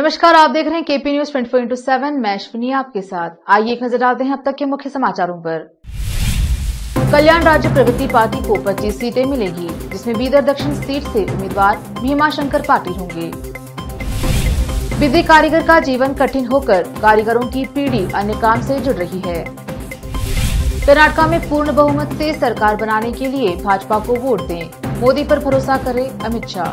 नमस्कार, आप देख रहे हैं केपी न्यूज 24/7। मैं अश्विनी आपके साथ। आइए एक नजर डालते हैं अब तक के मुख्य समाचारों पर। कल्याण राज्य प्रगति पार्टी को 25 सीटें मिलेगी, जिसमें बीदर दक्षिण सीट से उम्मीदवार भीमाशंकर पाटिल होंगे। बिजली कारीगर का जीवन कठिन होकर कारीगरों की पीढ़ी अन्य काम से जुड़ रही है। कर्नाटक में पूर्ण बहुमत से सरकार बनाने के लिए भाजपा को वोट दें, मोदी पर भरोसा करे अमित शाह।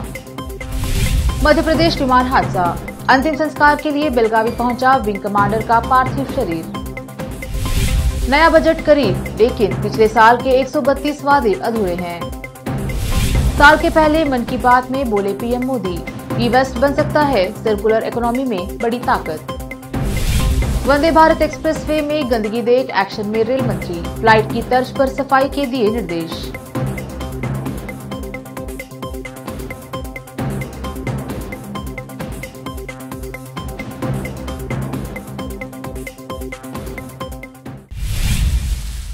मध्य प्रदेश विमान हादसा, अंतिम संस्कार के लिए बेलगावी पहुंचा विंग कमांडर का पार्थिव शरीर। नया बजट करीब, लेकिन पिछले साल के 132 वादे अधूरे हैं। साल के पहले मन की बात में बोले पीएम मोदी, ई वेस्ट बन सकता है सर्कुलर इकोनॉमी में बड़ी ताकत। वंदे भारत एक्सप्रेसवे में गंदगी देख एक्शन में रेल मंत्री, फ्लाइट की तर्ज पर सफाई के दिए निर्देश।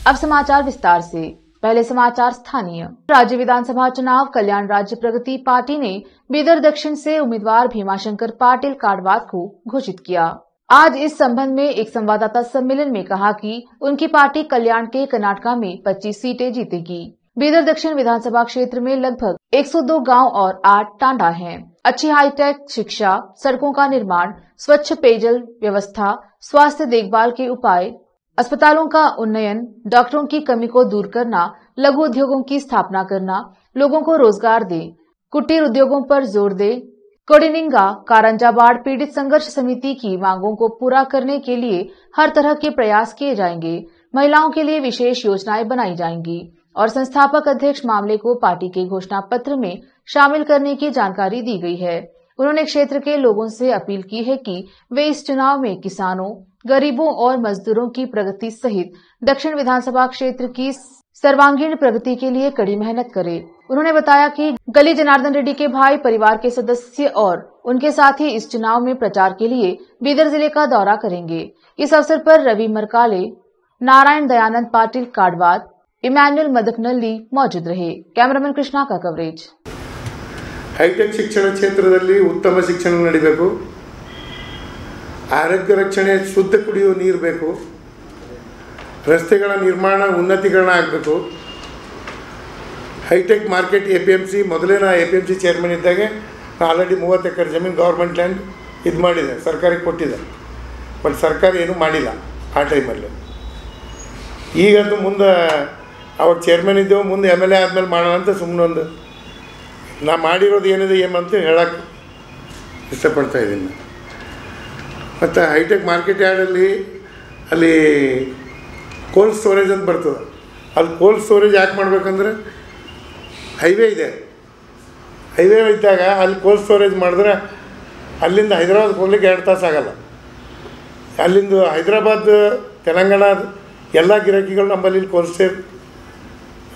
अब समाचार विस्तार से। पहले समाचार स्थानीय। राज्य विधानसभा चुनाव कल्याण राज्य प्रगति पार्टी ने बीदर दक्षिण से उम्मीदवार भीमाशंकर पाटिल काडवाद को घोषित किया। आज इस संबंध में एक संवाददाता सम्मेलन में कहा कि उनकी पार्टी कल्याण के कर्नाटक में 25 सीटें जीतेगी। बीदर दक्षिण विधानसभा क्षेत्र में लगभग 102 गांव और 8 टांडा हैं। अच्छी हाईटेक शिक्षा, सड़कों का निर्माण, स्वच्छ पेयजल व्यवस्था, स्वास्थ्य देखभाल के उपाय, अस्पतालों का उन्नयन, डॉक्टरों की कमी को दूर करना, लघु उद्योगों की स्थापना करना, लोगों को रोजगार दे, कुटीर उद्योगों पर जोर दे, कोडिनिंगा कारंजा बाढ़ पीड़ित संघर्ष समिति की मांगों को पूरा करने के लिए हर तरह के प्रयास किए जाएंगे। महिलाओं के लिए विशेष योजनाएं बनाई जाएंगी और संस्थापक अध्यक्ष मामले को पार्टी के घोषणा पत्र में शामिल करने की जानकारी दी गई है। उन्होंने क्षेत्र के लोगों से अपील की है कि वे इस चुनाव में किसानों, गरीबों और मजदूरों की प्रगति सहित दक्षिण विधानसभा क्षेत्र की सर्वांगीण प्रगति के लिए कड़ी मेहनत करें। उन्होंने बताया कि गली जनार्दन रेड्डी के भाई, परिवार के सदस्य और उनके साथी इस चुनाव में प्रचार के लिए बीदर जिले का दौरा करेंगे। इस अवसर पर रवि मरकाले, नारायण दयानंद पाटिल काडवाद, इमैनुअल मदकनल्ली मौजूद रहे। कैमरामैन कृष्णा का कवरेज। ಹೈಟೆಕ್ ಶಿಕ್ಷಣ ಕ್ಷೇತ್ರದಲ್ಲಿ ಉತ್ತಮ ಶಿಕ್ಷಣ ನಡೆಯಬೇಕು, ಆರೋಗ್ಯ ರಕ್ಷಣೆ, ಶುದ್ಧ ಕುಡಿಯುವ ನೀರು ಬೇಕು, ರಸ್ತೆಗಳ ನಿರ್ಮಾಣ ಉನ್ನತೀಕರಣ ಆಗಬೇಕು, ಹೈಟೆಕ್ ಮಾರ್ಕೆಟ್ APMC ಮೊದಲೇ ನಾ APMC ಚೇರ್ಮನ್ ಇದ್ದಾಗ ಆಲ್ರೆಡಿ 30 ಎಕರೆ ಜಮೀನು ಗೌರ್ಮೆಂಟ್ ಲ್ಯಾಂಡ್ ಇದು ಮಾಡಿದೆ, ಸರ್ಕಾರಕ್ಕೆ ಕೊಟ್ಟಿದೆ. ಬಟ್ ಸರ್ಕಾರ ಏನೂ ಮಾಡಿಲ್ಲ ಆ ಟೈಮಲ್ಲಿ. ಈಗಂತೂ ಮುಂದೆ ಅವಾಗ ಚೇರ್ಮನ್ ಇದ್ದೆವು, ಮುಂದೆ MLA ಆದಮೇಲೆ ಮಾಡೋಣ ಅಂತ ಸುಮ್ಮನೆ ಒಂದು ನಾ ಮಾಡಿರೋದು ಏನಿದೆ ಏನಂತ ಹೇಳಕ್ಕೆ ಇಷ್ಟಪಡ್ತಾ ಇದ್ದೀನಿ. ಮತ್ತು ಹೈಟೆಕ್ ಮಾರ್ಕೆಟ್ ಯಾರ್ಡಲ್ಲಿ ಅಲ್ಲಿ ಕೋಲ್ಡ್ ಸ್ಟೋರೇಜ್ ಅಂತ ಬರ್ತದೆ. ಅಲ್ಲಿ ಕೋಲ್ಡ್ ಸ್ಟೋರೇಜ್ ಯಾಕೆ ಮಾಡ್ಬೇಕಂದ್ರೆ ಹೈವೇ ಇದೆ. ಹೈವೇ ಇದ್ದಾಗ ಅಲ್ಲಿ ಕೋಲ್ಡ್ ಸ್ಟೋರೇಜ್ ಮಾಡಿದ್ರೆ ಅಲ್ಲಿಂದ ಹೈದ್ರಾಬಾದ್ಗೆ ಹೋಗ್ಲಿಕ್ಕೆ 2 ತಾಸು ಆಗೋಲ್ಲ. ಅಲ್ಲಿಂದ ಹೈದ್ರಾಬಾದ್, ತೆಲಂಗಾಣ ಎಲ್ಲ ಗಿರಾಕಿಗಳು ನಮ್ಮಲ್ಲಿ ಕೋಲ್ಡ್ ಸ್ಟೋರೇಜ್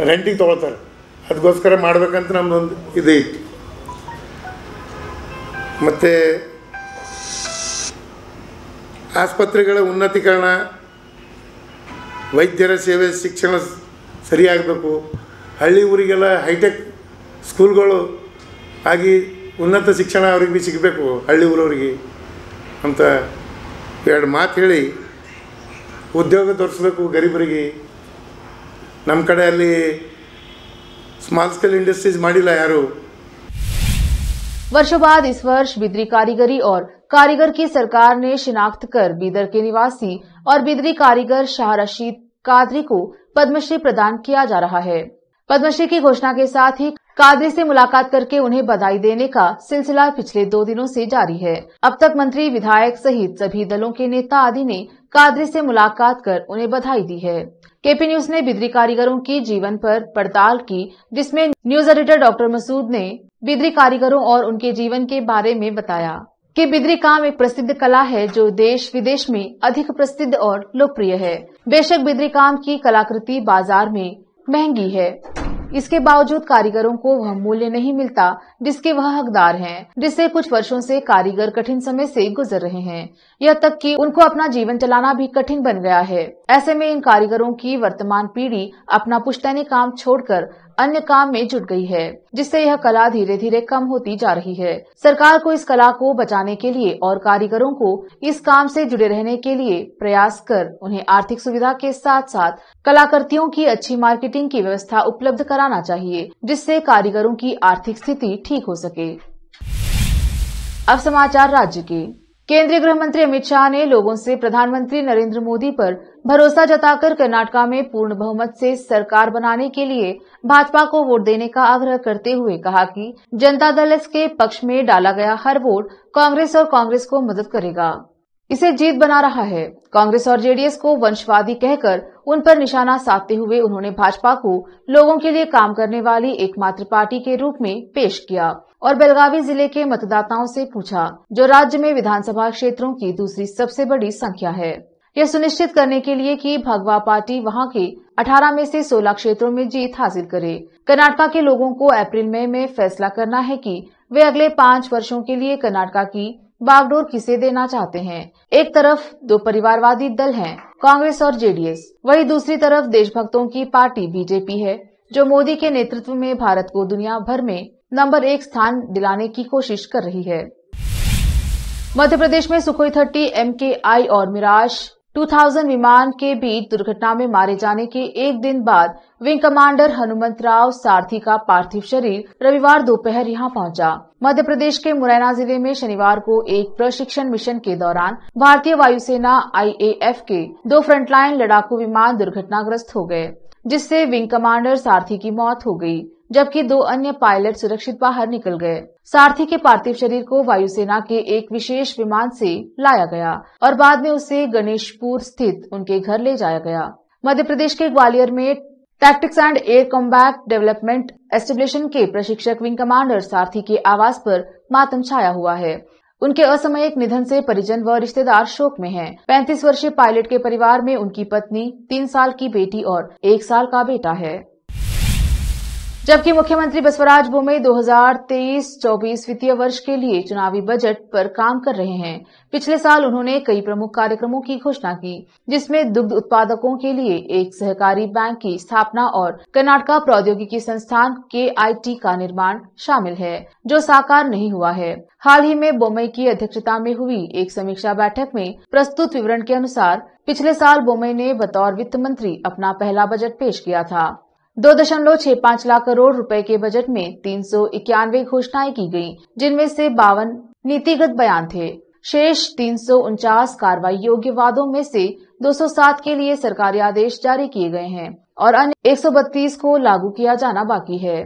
ರೆಂಟಿಗೆ ತೊಗೊಳ್ತಾರೆ. ಅದಕ್ಕೋಸ್ಕರ ಮಾಡ್ಬೇಕಂತ ನಮ್ಮದೊಂದು ಇದೆ ಇತ್ತು. ಮತ್ತು ಆಸ್ಪತ್ರೆಗಳ ಉನ್ನತೀಕರಣ, ವೈದ್ಯರ ಸೇವೆ, ಶಿಕ್ಷಣ ಸರಿಯಾಗಬೇಕು. ಹಳ್ಳಿ ಊರಿಗೆಲ್ಲ ಹೈಟೆಕ್ ಸ್ಕೂಲ್ಗಳು ಆಗಿ ಉನ್ನತ ಶಿಕ್ಷಣ ಅವ್ರಿಗೆ ಭೀ ಸಿಗಬೇಕು, ಹಳ್ಳಿ ಊರವ್ರಿಗೆ ಅಂತ 2 ಮಾತು ಹೇಳಿ ಉದ್ಯೋಗ ತೋರಿಸ್ಬೇಕು ಗರೀಬರಿಗೆ. ನಮ್ಮ ಕಡೆ ಅಲ್ಲಿ स्मॉल स्केल इंडस्ट्रीज माडिला यारो। वर्षों बाद इस वर्ष बिदरी कारीगरी और कारीगर की सरकार ने शिनाख्त कर बीदर के निवासी और बिदरी कारीगर शाह रशीद कादरी को पद्मश्री प्रदान किया जा रहा है। पद्मश्री की घोषणा के साथ ही कादरी से मुलाकात करके उन्हें बधाई देने का सिलसिला पिछले 2 दिनों से जारी है। अब तक मंत्री, विधायक सहित सभी दलों के नेता आदि ने कादरी से मुलाकात कर उन्हें बधाई दी है। केपी न्यूज ने बिदरी कारीगरों की जीवन पर पड़ताल की, जिसमें न्यूज एडिटर डॉक्टर मसूद ने बिदरी कारीगरों और उनके जीवन के बारे में बताया कि बिदरी काम एक प्रसिद्ध कला है जो देश विदेश में अधिक प्रसिद्ध और लोकप्रिय है। बेशक बिदरी काम की कलाकृति बाजार में महंगी है, इसके बावजूद कारीगरों को वह मूल्य नहीं मिलता जिसके वह हकदार हैं, जिससे कुछ वर्षों से कारीगर कठिन समय से गुजर रहे हैं। यह तक कि उनको अपना जीवन चलाना भी कठिन बन गया है। ऐसे में इन कारीगरों की वर्तमान पीढ़ी अपना पुश्तैनी काम छोड़कर अन्य काम में जुट गई है, जिससे यह कला धीरे धीरे कम होती जा रही है। सरकार को इस कला को बचाने के लिए और कारीगरों को इस काम से जुड़े रहने के लिए प्रयास कर उन्हें आर्थिक सुविधा के साथ साथ कलाकृतियों की अच्छी मार्केटिंग की व्यवस्था उपलब्ध कराना चाहिए, जिससे कारीगरों की आर्थिक स्थिति ठीक हो सके। अब समाचार राज्य के। केंद्रीय गृह मंत्री अमित शाह ने लोगों से प्रधानमंत्री नरेंद्र मोदी पर भरोसा जताकर कर्नाटक में पूर्ण बहुमत से सरकार बनाने के लिए भाजपा को वोट देने का आग्रह करते हुए कहा कि जनता दल एस के पक्ष में डाला गया हर वोट कांग्रेस और कांग्रेस को मदद करेगा, इसे जीत बना रहा है। कांग्रेस और जेडीएस को वंशवादी कहकर उन पर निशाना साधते हुए उन्होंने भाजपा को लोगों के लिए काम करने वाली एकमात्र पार्टी के रूप में पेश किया और बेलगावी जिले के मतदाताओं से पूछा, जो राज्य में विधानसभा क्षेत्रों की दूसरी सबसे बड़ी संख्या है, यह सुनिश्चित करने के लिए कि भगवा पार्टी वहां के 18 में से 16 क्षेत्रों में जीत हासिल करे। कर्नाटक के लोगों को अप्रैल मई में फैसला करना है कि वे अगले 5 वर्षों के लिए कर्नाटक की बागडोर किसे देना चाहते हैं। एक तरफ 2 परिवारवादी दल हैं, कांग्रेस और जेडीएस, वही दूसरी तरफ देशभक्तों की पार्टी बीजेपी है, जो मोदी के नेतृत्व में भारत को दुनिया भर में नंबर 1 स्थान दिलाने की कोशिश कर रही है। मध्य प्रदेश में सुखोई 30 MKI और मिराज 2000 विमान के बीच दुर्घटना में मारे जाने के एक दिन बाद विंग कमांडर हनुमंतराव सारथी का पार्थिव शरीर रविवार दोपहर यहां पहुंचा। मध्य प्रदेश के मुरैना जिले में शनिवार को एक प्रशिक्षण मिशन के दौरान भारतीय वायुसेना IAF के 2 फ्रंटलाइन लड़ाकू विमान दुर्घटनाग्रस्त हो गए, जिससे विंग कमांडर सारथी की मौत हो गई, जबकि 2 अन्य पायलट सुरक्षित बाहर निकल गए। सारथी के पार्थिव शरीर को वायुसेना के एक विशेष विमान से लाया गया और बाद में उसे गणेशपुर स्थित उनके घर ले जाया गया। मध्य प्रदेश के ग्वालियर में tactics and air combat development establishment के प्रशिक्षक विंग कमांडर सारथी के आवास पर मातम छाया हुआ है। उनके असामयिक निधन से परिजन व रिश्तेदार शोक में हैं। 35 वर्षीय पायलट के परिवार में उनकी पत्नी, 3 साल की बेटी और 1 साल का बेटा है। जबकि मुख्यमंत्री बसवराज बोम्मई 2023-24 वित्तीय वर्ष के लिए चुनावी बजट पर काम कर रहे हैं। पिछले साल उन्होंने कई प्रमुख कार्यक्रमों की घोषणा की, जिसमें दुग्ध उत्पादकों के लिए एक सहकारी बैंक की स्थापना और कर्नाटक प्रौद्योगिकी संस्थान KIT का निर्माण शामिल है, जो साकार नहीं हुआ है। हाल ही में बोम्मई की अध्यक्षता में हुई एक समीक्षा बैठक में प्रस्तुत विवरण के अनुसार पिछले साल बोम्मई ने बतौर वित्त मंत्री अपना पहला बजट पेश किया था। 2.65 लाख करोड़ रुपए के बजट में 391 घोषणाएं की गयी, जिनमें से 52 नीतिगत बयान थे। शेष 349 कार्रवाई योग्य वादों में से 207 के लिए सरकारी आदेश जारी किए गए हैं और अन्य 132 को लागू किया जाना बाकी है।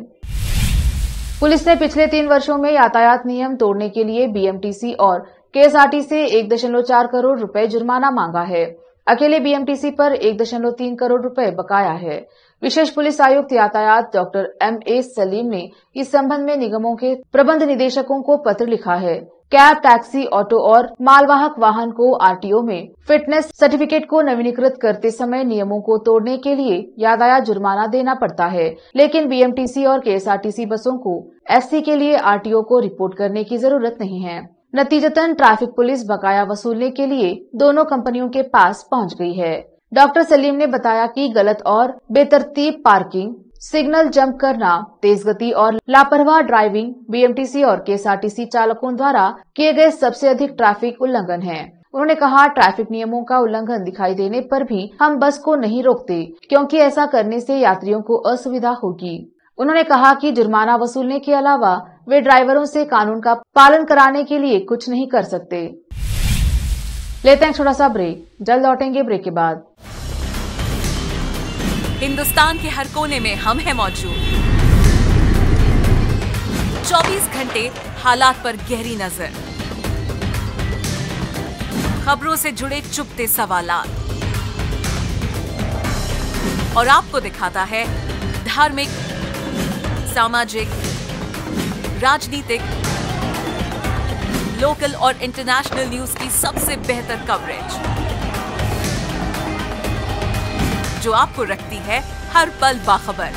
पुलिस ने पिछले 3 वर्षों में यातायात नियम तोड़ने के लिए BMTC और KSRT से 1.4 करोड़ रुपए जुर्माना मांगा है। अकेले BMTC पर 1.3 करोड़ रुपए बकाया है। विशेष पुलिस आयुक्त यातायात डॉक्टर MA सलीम ने इस संबंध में निगमों के प्रबंध निदेशकों को पत्र लिखा है। कैब, टैक्सी, ऑटो और मालवाहक वाहन को RTO में फिटनेस सर्टिफिकेट को नवीनीकृत करते समय नियमों को तोड़ने के लिए यातायात जुर्माना देना पड़ता है, लेकिन BMTC और KSRTC बसों को SC के लिए RTO को रिपोर्ट करने की जरूरत नहीं है। नतीजतन ट्रैफिक पुलिस बकाया वसूलने के लिए दोनों कंपनियों के पास पहुंच गई है। डॉक्टर सलीम ने बताया कि गलत और बेतरतीब पार्किंग, सिग्नल जंप करना, तेज गति और लापरवाह ड्राइविंग BMTC और KSRTC चालकों द्वारा किए गए सबसे अधिक ट्रैफिक उल्लंघन हैं। उन्होंने कहा, ट्रैफिक नियमों का उल्लंघन दिखाई देने पर भी हम बस को नहीं रोकते, क्योंकि ऐसा करने से यात्रियों को असुविधा होगी। उन्होंने कहा कि जुर्माना वसूलने के अलावा वे ड्राइवरों से कानून का पालन कराने के लिए कुछ नहीं कर सकते। लेते हैं छोटा सा ब्रेक, जल्द लौटेंगे ब्रेक के बाद। हिंदुस्तान के हर कोने में हम हैं मौजूद। 24 घंटे हालात पर गहरी नजर, खबरों से जुड़े चुपते सवालात और आपको दिखाता है धार्मिक, सामाजिक, राजनीतिक, लोकल और इंटरनेशनल न्यूज की सबसे बेहतर कवरेज, जो आपको रखती है हर पल बाखबर।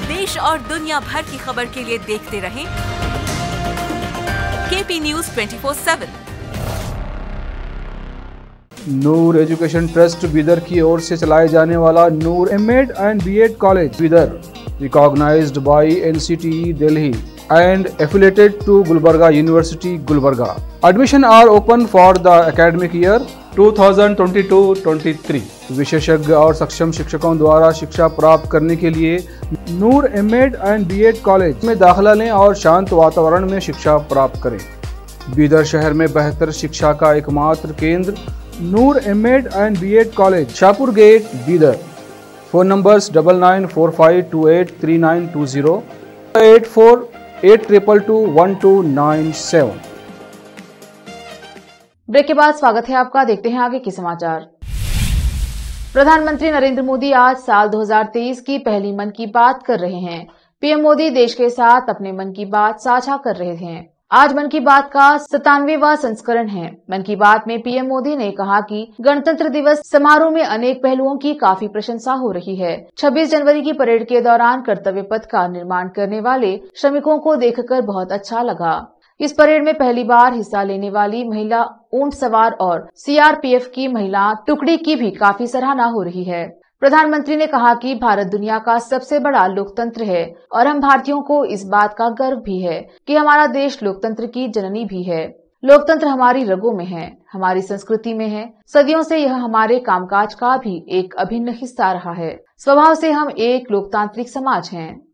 देश और दुनिया भर की खबर के लिए देखते रहें KP News 24/7। Noor education trust Bidar की ओर से चलाए जाने वाला Noor MEd and BEd college Bidar, recognised by NCTE Delhi and affiliated to Gulbarga University, Gulbarga. Admission are open for the academic year 2022-23. विशेषज्ञ और सक्षम शिक्षकों द्वारा शिक्षा प्राप्त करने के लिए नूर एमएड एंड बीएड कॉलेज में दाखिला लें और शांत वातावरण में शिक्षा प्राप्त करें। बीदर शहर में बेहतर शिक्षा का एकमात्र केंद्र Noor MEd and BEd college, Shahpur gate, Bidar. Phone numbers 9945283920 8482221297। Break के बाद स्वागत है आपका। देखते हैं आगे के समाचार। प्रधानमंत्री नरेंद्र मोदी आज साल 2023 की पहली मन की बात कर रहे हैं। पीएम मोदी देश के साथ अपने मन की बात साझा कर रहे हैं। आज मन की बात का 97वां संस्करण है। मन की बात में पीएम मोदी ने कहा कि गणतंत्र दिवस समारोह में अनेक पहलुओं की काफी प्रशंसा हो रही है। 26 जनवरी की परेड के दौरान कर्तव्य पथ का निर्माण करने वाले श्रमिकों को देखकर बहुत अच्छा लगा। इस परेड में पहली बार हिस्सा लेने वाली महिला ऊंट सवार और सीआरपीएफ की महिला टुकड़ी की भी काफी सराहना हो रही है। प्रधानमंत्री ने कहा कि भारत दुनिया का सबसे बड़ा लोकतंत्र है और हम भारतीयों को इस बात का गर्व भी है कि हमारा देश लोकतंत्र की जननी भी है। लोकतंत्र हमारी रगों में है, हमारी संस्कृति में है। सदियों से यह हमारे कामकाज का भी एक अभिन्न हिस्सा रहा है। स्वभाव से हम एक लोकतांत्रिक समाज हैं।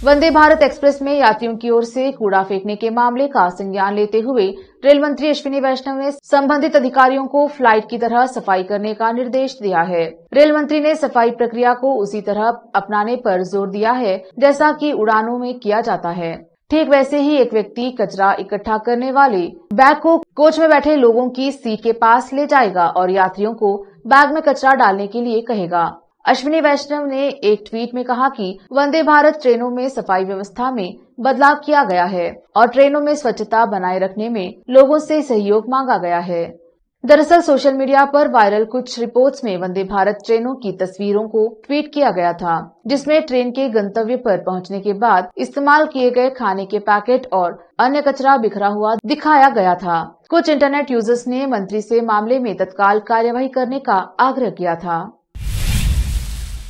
वंदे भारत एक्सप्रेस में यात्रियों की ओर से कूड़ा फेंकने के मामले का संज्ञान लेते हुए रेल मंत्री अश्विनी वैष्णव ने संबंधित अधिकारियों को फ्लाइट की तरह सफाई करने का निर्देश दिया है। रेल मंत्री ने सफाई प्रक्रिया को उसी तरह अपनाने पर जोर दिया है जैसा कि उड़ानों में किया जाता है। ठीक वैसे ही एक व्यक्ति कचरा इकट्ठा करने वाले बैग को कोच में बैठे लोगों की सीट के पास ले जाएगा और यात्रियों को बैग में कचरा डालने के लिए कहेगा। अश्विनी वैष्णव ने एक ट्वीट में कहा कि वंदे भारत ट्रेनों में सफाई व्यवस्था में बदलाव किया गया है और ट्रेनों में स्वच्छता बनाए रखने में लोगों से सहयोग मांगा गया है। दरअसल सोशल मीडिया पर वायरल कुछ रिपोर्ट्स में वंदे भारत ट्रेनों की तस्वीरों को ट्वीट किया गया था, जिसमें ट्रेन के गंतव्य पर पहुंचने के बाद इस्तेमाल किए गए खाने के पैकेट और अन्य कचरा बिखरा हुआ दिखाया गया था। कुछ इंटरनेट यूजर्स ने मंत्री से मामले में तत्काल कार्यवाही करने का आग्रह किया था।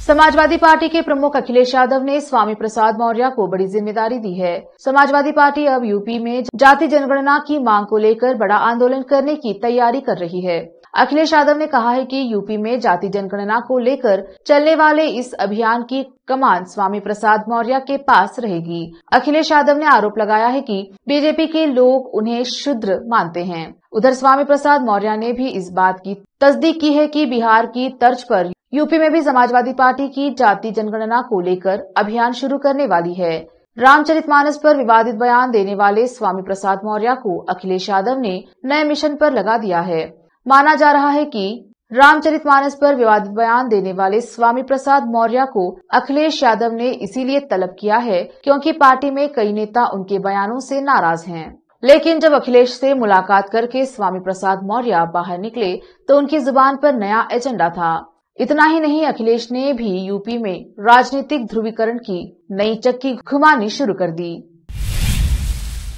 समाजवादी पार्टी के प्रमुख अखिलेश यादव ने स्वामी प्रसाद मौर्य को बड़ी जिम्मेदारी दी है। समाजवादी पार्टी अब यूपी में जाति जनगणना की मांग को लेकर बड़ा आंदोलन करने की तैयारी कर रही है। अखिलेश यादव ने कहा है कि यूपी में जाति जनगणना को लेकर चलने वाले इस अभियान की कमान स्वामी प्रसाद मौर्य के पास रहेगी। अखिलेश यादव ने आरोप लगाया है कि बीजेपी के लोग उन्हें शूद्र मानते हैं। उधर स्वामी प्रसाद मौर्य ने भी इस बात की तस्दीक की है कि बिहार की तर्ज पर यूपी में भी समाजवादी पार्टी की जाति जनगणना को लेकर अभियान शुरू करने वाली है। रामचरितमानस पर विवादित बयान देने वाले स्वामी प्रसाद मौर्य को अखिलेश यादव ने नए मिशन पर लगा दिया है। माना जा रहा है कि रामचरितमानस पर विवादित बयान देने वाले स्वामी प्रसाद मौर्य को अखिलेश यादव ने इसीलिए तलब किया है क्योंकि पार्टी में कई नेता उनके बयानों से नाराज हैं। लेकिन जब अखिलेश से मुलाकात करके स्वामी प्रसाद मौर्य बाहर निकले तो उनकी जुबान पर नया एजेंडा था। इतना ही नहीं, अखिलेश ने भी यूपी में राजनीतिक ध्रुवीकरण की नई चक्की घुमानी शुरू कर दी।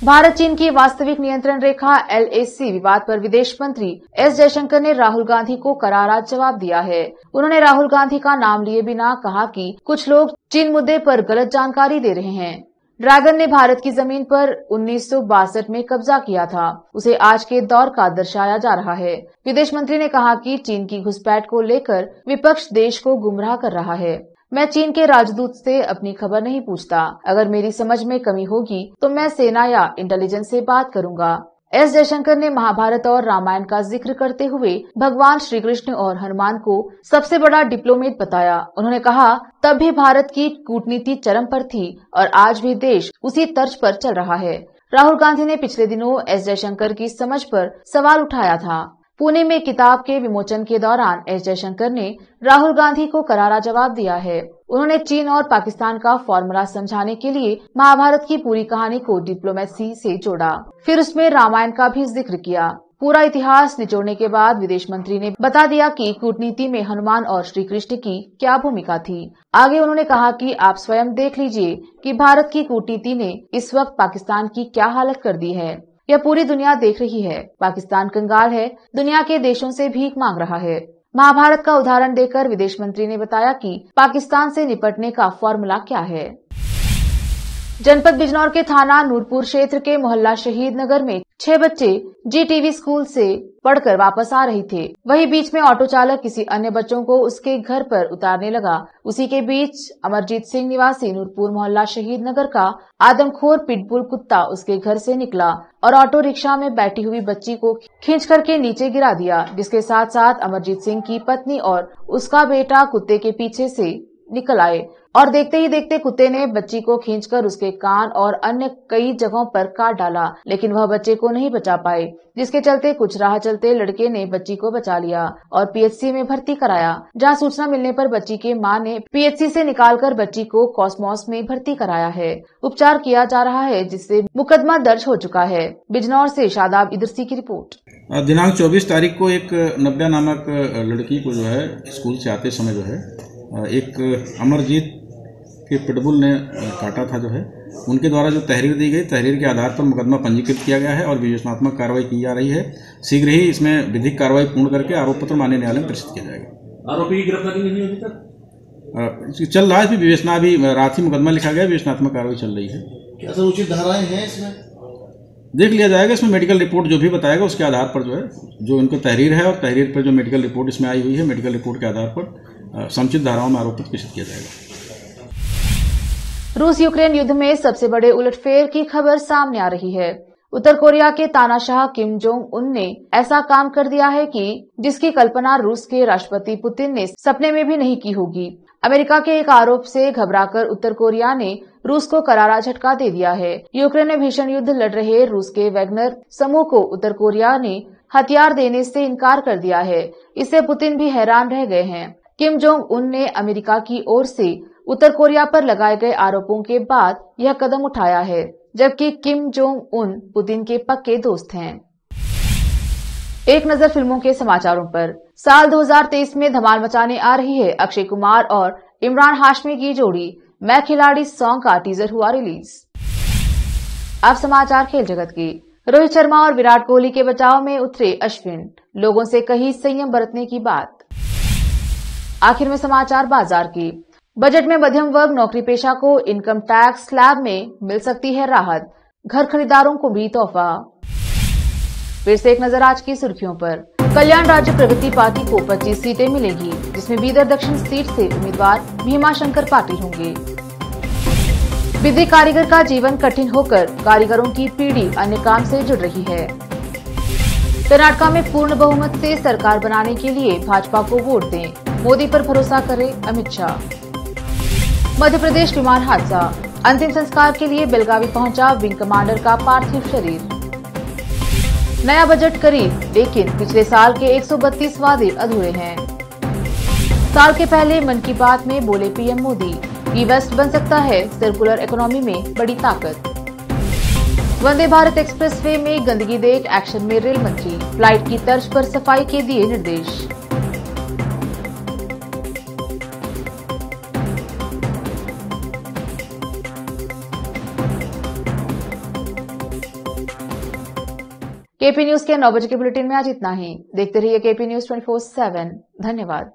भारत चीन की वास्तविक नियंत्रण रेखा LAC विवाद पर विदेश मंत्री S जयशंकर ने राहुल गांधी को करारा जवाब दिया है। उन्होंने राहुल गांधी का नाम लिए बिना कहा कि कुछ लोग चीन मुद्दे पर गलत जानकारी दे रहे हैं। ड्रैगन ने भारत की जमीन पर 1962 में कब्जा किया था, उसे आज के दौर का दर्शाया जा रहा है। विदेश मंत्री ने कहा कि चीन की घुसपैठ को लेकर विपक्ष देश को गुमराह कर रहा है। मैं चीन के राजदूत से अपनी खबर नहीं पूछता। अगर मेरी समझ में कमी होगी तो मैं सेना या इंटेलिजेंस से बात करूंगा। S जयशंकर ने महाभारत और रामायण का जिक्र करते हुए भगवान श्री कृष्ण और हनुमान को सबसे बड़ा डिप्लोमेट बताया। उन्होंने कहा, तब भी भारत की कूटनीति चरम पर थी और आज भी देश उसी तर्ज पर चल रहा है। राहुल गांधी ने पिछले दिनों S जयशंकर की समझ पर सवाल उठाया था। पुणे में किताब के विमोचन के दौरान S जयशंकर ने राहुल गांधी को करारा जवाब दिया है। उन्होंने चीन और पाकिस्तान का फॉर्मूला समझाने के लिए महाभारत की पूरी कहानी को डिप्लोमेसी से जोड़ा, फिर उसमें रामायण का भी जिक्र किया। पूरा इतिहास निचोड़ने के बाद विदेश मंत्री ने बता दिया कि कूटनीति में हनुमान और श्री कृष्ण की क्या भूमिका थी। आगे उन्होंने कहा कि आप स्वयं देख लीजिए कि भारत की कूटनीति ने इस वक्त पाकिस्तान की क्या हालत कर दी है। यह पूरी दुनिया देख रही है। पाकिस्तान कंगाल है, दुनिया के देशों से भीख मांग रहा है। महाभारत का उदाहरण देकर विदेश मंत्री ने बताया कि पाकिस्तान से निपटने का फॉर्मूला क्या है। जनपद बिजनौर के थाना नूरपुर क्षेत्र के मोहल्ला शहीद नगर में 6 बच्चे GTV स्कूल से पढ़कर वापस आ रहे थे। वहीं बीच में ऑटो चालक किसी अन्य बच्चों को उसके घर पर उतारने लगा। उसी के बीच अमरजीत सिंह निवासी नूरपुर मोहल्ला शहीद नगर का आदमखोर पिटबुल कुत्ता उसके घर से निकला और ऑटो रिक्शा में बैठी हुई बच्ची को खींच करके नीचे गिरा दिया, जिसके साथ साथ अमरजीत सिंह की पत्नी और उसका बेटा कुत्ते के पीछे से निकल आए और देखते ही देखते कुत्ते ने बच्ची को खींचकर उसके कान और अन्य कई जगहों पर काट डाला, लेकिन वह बच्चे को नहीं बचा पाए, जिसके चलते कुछ राह चलते लड़के ने बच्ची को बचा लिया और PHC में भर्ती कराया, जहां सूचना मिलने पर बच्ची के मां ने PHC से निकालकर बच्ची को कॉस्मॉस में भर्ती कराया है। उपचार किया जा रहा है, जिससे मुकदमा दर्ज हो चुका है। बिजनौर से शादाब इदरसी की रिपोर्ट। दिनांक 24 तारीख को एक नब्या नामक लड़की को जो है स्कूल से आते समय जो है एक अमरजीत के पिटबुल ने काटा था। जो है उनके द्वारा जो तहरीर दी गई, तहरीर के आधार पर मुकदमा पंजीकृत किया गया है और विवेचनात्मक कार्रवाई की जा रही है। शीघ्र ही इसमें विधिक कार्रवाई पूर्ण करके आरोप पत्र माननीय न्यायालय में प्रेषित किया जाएगा। आरोपी की गिरफ्तारी नहीं हुई तक चल रहा है, इसमें विवेचना अभी रात ही मुकदमा लिखा गया, विवेचनात्मक कार्रवाई चल रही है। क्या सर उचित धाराएं हैं इसमें? देख लिया जाएगा। इसमें मेडिकल रिपोर्ट जो भी बताएगा उसके आधार पर जो है जो इनको तहरीर है और तहरीर पर जो मेडिकल रिपोर्ट इसमें आई हुई है, मेडिकल रिपोर्ट के आधार पर समुचित धाराओं में आरोप पत्र प्रेषित किया जाएगा। रूस यूक्रेन युद्ध में सबसे बड़े उलटफेर की खबर सामने आ रही है। उत्तर कोरिया के तानाशाह किम जोंग उन ने ऐसा काम कर दिया है कि जिसकी कल्पना रूस के राष्ट्रपति पुतिन ने सपने में भी नहीं की होगी। अमेरिका के एक आरोप से घबराकर उत्तर कोरिया ने रूस को करारा झटका दे दिया है। यूक्रेन में भीषण युद्ध लड़ रहे रूस के वैगनर समूह को उत्तर कोरिया ने हथियार देने से इनकार कर दिया है। इससे पुतिन भी हैरान रह गए हैं। किम जोंग उन ने अमेरिका की ओर से उत्तर कोरिया पर लगाए गए आरोपों के बाद यह कदम उठाया है, जबकि किम जोंग उन पुतिन के पक्के दोस्त हैं। एक नजर फिल्मों के समाचारों पर। साल 2023 में धमाल मचाने आ रही है अक्षय कुमार और इमरान हाशमी की जोड़ी मैं खिलाड़ी सॉन्ग का टीजर हुआ रिलीज। अब समाचार खेल जगत की। रोहित शर्मा और विराट कोहली के बचाव में उतरे अश्विन, लोगों से कही संयम बरतने की बात। आखिर में समाचार बाजार की। बजट में मध्यम वर्ग नौकरी पेशा को इनकम टैक्स स्लैब में मिल सकती है राहत, घर खरीदारों को भी तोहफा। फिर से एक नजर आज की सुर्खियों पर। कल्याण राज्य प्रगति पार्टी को 25 सीटें मिलेगी, जिसमें बीदर दक्षिण सीट से उम्मीदवार भीमाशंकर पाटिल होंगे। विधि कारीगर का जीवन कठिन होकर कारीगरों की पीढ़ी अन्य काम से जुड़ रही है। कर्नाटक में पूर्ण बहुमत से सरकार बनाने के लिए भाजपा को वोट दें, मोदी पर भरोसा करे अमित शाह। मध्य प्रदेश विमान हादसा, अंतिम संस्कार के लिए बेलगावी पहुंचा विंग कमांडर का पार्थिव शरीर। नया बजट करीब, लेकिन पिछले साल के 132 वादे अधूरे हैं। साल के पहले मन की बात में बोले पीएम मोदी कि वेस्ट बन सकता है सर्कुलर इकोनॉमी में बड़ी ताकत। वंदे भारत एक्सप्रेसवे में गंदगी देख एक्शन में रेल मंत्री, फ्लाइट की तर्ज पर सफाई के दिए निर्देश। केपी न्यूज के 9 बजे के बुलेटिन में आज इतना ही। देखते रहिए केपी न्यूज 24/7। धन्यवाद।